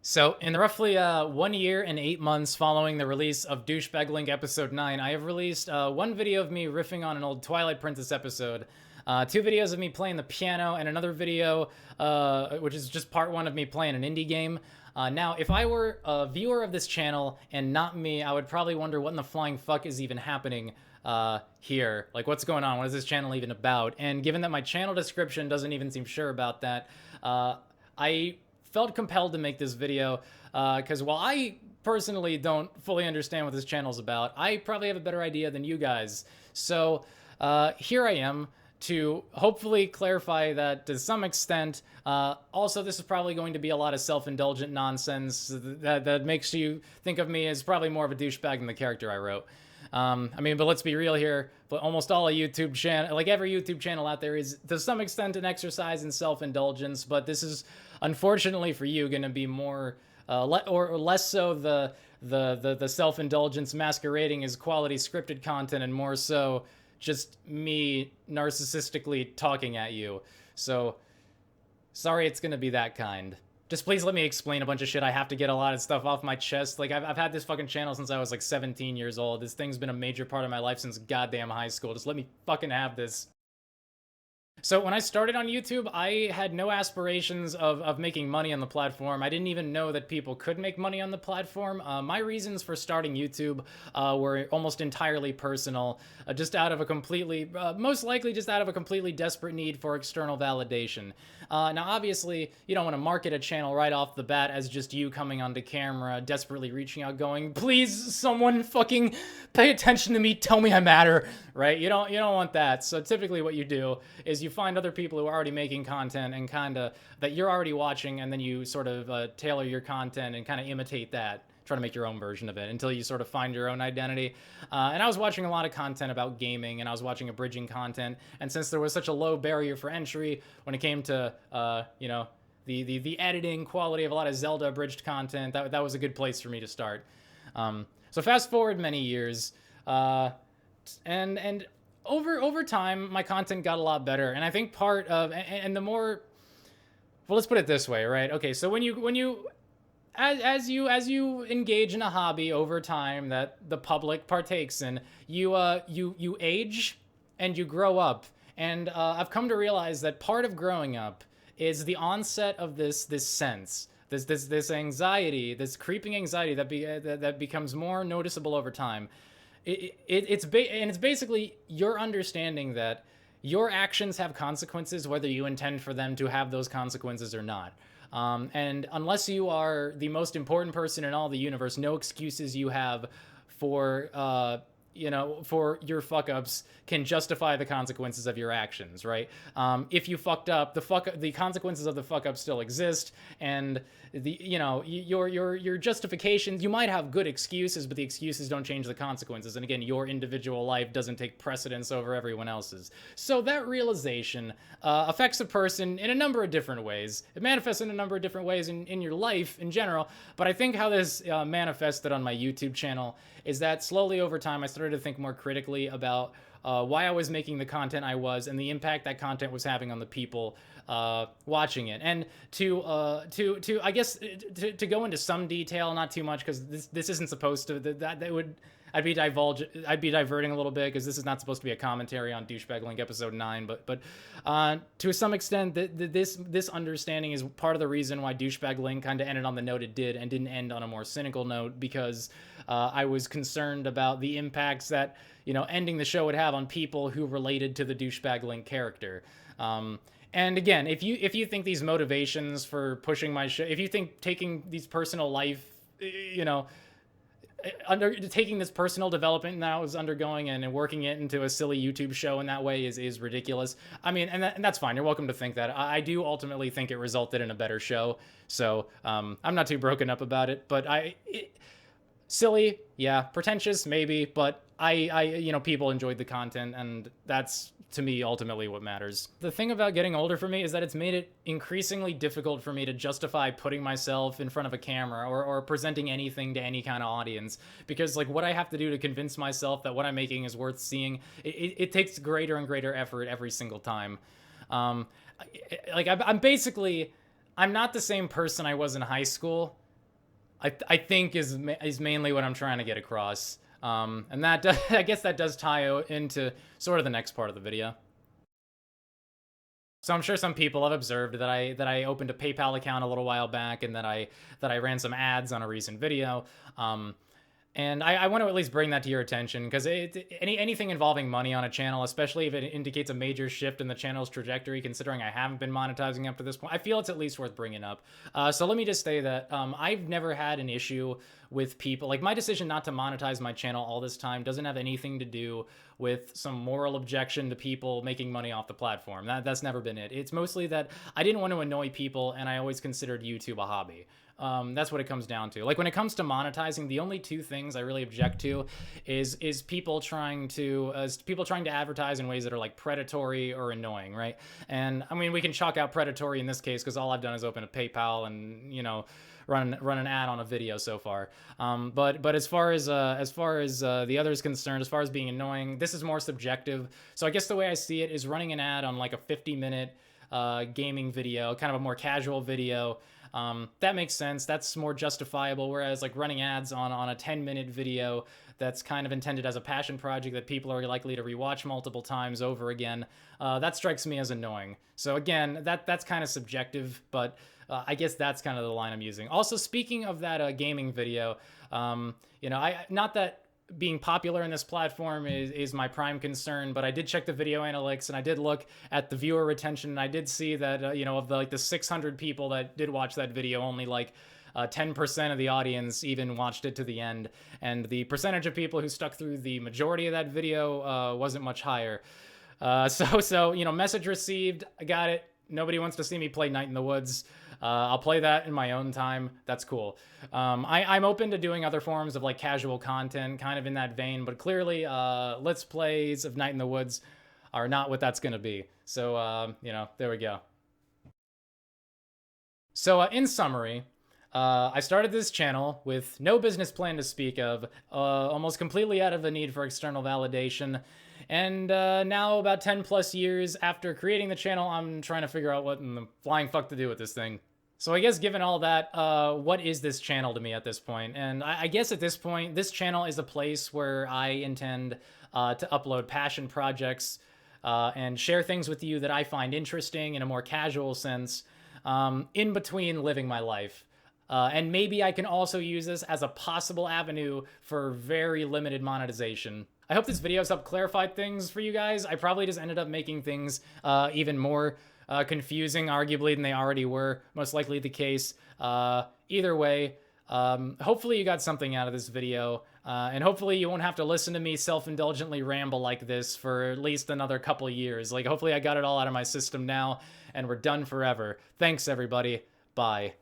So, in the roughly 1 year and 8 months following the release of Douchebag Link Episode 9, I have released one video of me riffing on an old Twilight Princess episode, two videos of me playing the piano, and another video, which is just part one of me playing an indie game. Now, if I were a viewer of this channel and not me, I would probably wonder what in the flying fuck is even happening here. Like, what's going on? What is this channel even about? And given that my channel description doesn't even seem sure about that, I felt compelled to make this video because while I personally don't fully understand what this channel's about, I probably have a better idea than you guys. So here I am to hopefully clarify that to some extent. Also, this is probably going to be a lot of self-indulgent nonsense that makes you think of me as probably more of a douchebag than the character I wrote. I mean, but let's be real here. But almost all a YouTube channel, like every YouTube channel out there, is to some extent an exercise in self-indulgence. But this is, unfortunately for you, going to be more or less so the self-indulgence masquerading as quality scripted content, and more so just me narcissistically talking at you. So sorry, it's going to be that kind. Just please let me explain a bunch of shit. I have to get a lot of stuff off my chest. Like, I've had this fucking channel since I was like 17 years old. This thing's been a major part of my life since goddamn high school. Just let me fucking have this. So when I started on YouTube, I had no aspirations of making money on the platform. I didn't even know that people could make money on the platform. My reasons for starting YouTube were almost entirely personal, just out of a completely, most likely just out of a completely desperate need for external validation. Now, obviously, you don't want to market a channel right off the bat as just you coming onto camera, desperately reaching out, going, "Please, someone fucking pay attention to me, tell me I matter," right? You don't want that. So typically what you do is you find other people who are already making content and kind of that you're already watching, and then you sort of tailor your content and kind of imitate that. Try to make your own version of it until you sort of find your own identity. And I was watching a lot of content about gaming, and I was watching abridging content. And since there was such a low barrier for entry when it came to, you know, the editing quality of a lot of Zelda abridged content, that was a good place for me to start. So fast forward many years, and over time, my content got a lot better. And I think part of, and the more, well, let's put it this way, right? Okay, so when you as you engage in a hobby over time that the public partakes in, you age and you grow up. And I've come to realize that part of growing up is the onset of this sense, this anxiety, this creeping anxiety that becomes more noticeable over time. It's basically your understanding that your actions have consequences, whether you intend for them to have those consequences or not. And unless you are the most important person in all the universe, no excuses you have for, for your fuck ups can justify the consequences of your actions, right? If you fucked up, the consequences of the fuck up still exist, and your justifications, you might have good excuses, but the excuses don't change the consequences. And again, your individual life doesn't take precedence over everyone else's. So that realization affects a person in a number of different ways. It manifests in a number of different ways in your life in general, but I think how this manifested on my YouTube channel is that slowly over time I started to think more critically about why I was making the content I was and the impact that content was having on the people watching it. And to I guess to go into some detail, not too much, because this isn't supposed to, that would, I'd be diverting a little bit, because this is not supposed to be a commentary on Douchebag Link Episode 9, but to some extent, this understanding is part of the reason why Douchebag Link kind of ended on the note it did and didn't end on a more cynical note, because I was concerned about the impacts that, ending the show would have on people who related to the Douchebag Link character. And again, if you think these motivations for pushing my show, if you think taking these personal life, taking this personal development that I was undergoing and working it into a silly YouTube show in that way is ridiculous. I mean, and that's fine. You're welcome to think that. I do ultimately think it resulted in a better show. So I'm not too broken up about it, but silly, yeah, pretentious, maybe, but people enjoyed the content, and that's, to me, ultimately what matters. The thing about getting older for me is that it's made it increasingly difficult for me to justify putting myself in front of a camera or presenting anything to any kind of audience, because like what I have to do to convince myself that what I'm making is worth seeing, it takes greater and greater effort every single time. I'm not the same person I was in high school. I think is mainly what I'm trying to get across. And that does, I guess that does tie into sort of the next part of the video. So I'm sure some people have observed that I opened a PayPal account a little while back, and that I ran some ads on a recent video. And I want to at least bring that to your attention, because anything involving money on a channel, especially if it indicates a major shift in the channel's trajectory, considering I haven't been monetizing up to this point, I feel it's at least worth bringing up. So let me just say that I've never had an issue with people. Like, my decision not to monetize my channel all this time doesn't have anything to do with some moral objection to people making money off the platform. That's never been it. It's mostly that I didn't want to annoy people, and I always considered YouTube a hobby. That's what it comes down to. Like, when it comes to monetizing, the only two things I really object to is people trying to advertise in ways that are like predatory or annoying, right? And I mean, we can chalk out predatory in this case because all I've done is open a PayPal and, you know, run an ad on a video so far. But as far as the other is concerned, as far as being annoying, this is more subjective. So I guess the way I see it is running an ad on like a 50-minute gaming video, kind of a more casual video. That makes sense. That's more justifiable. Whereas like running ads on a 10-minute video that's kind of intended as a passion project that people are likely to rewatch multiple times over again, that strikes me as annoying. So again, that's kind of subjective, but I guess that's kind of the line I'm using. Also, speaking of that gaming video, you know, not that being popular in this platform is my prime concern, but I did check the video analytics, and I did look at the viewer retention, and I did see that, you know, of the 600 people that did watch that video, only like 10% of the audience even watched it to the end, and the percentage of people who stuck through the majority of that video wasn't much higher. So you know, message received. I got it. Nobody wants to see me play Night in the Woods. I'll play that in my own time. That's cool. I'm open to doing other forms of like casual content, kind of in that vein, but clearly Let's Plays of Night in the Woods are not what that's going to be. So, you know, there we go. So in summary, I started this channel with no business plan to speak of, almost completely out of the need for external validation. And now, about 10 plus years after creating the channel, I'm trying to figure out what in the flying fuck to do with this thing. So I guess given all that, what is this channel to me at this point? And I guess at this point, this channel is a place where I intend to upload passion projects and share things with you that I find interesting in a more casual sense, in between living my life. And maybe I can also use this as a possible avenue for very limited monetization. I hope this video has helped clarify things for you guys. I probably just ended up making things even more confusing, arguably, than they already were. Most likely the case. Either way, hopefully you got something out of this video. And hopefully you won't have to listen to me self-indulgently ramble like this for at least another couple years. Like, hopefully I got it all out of my system now, and we're done forever. Thanks, everybody. Bye.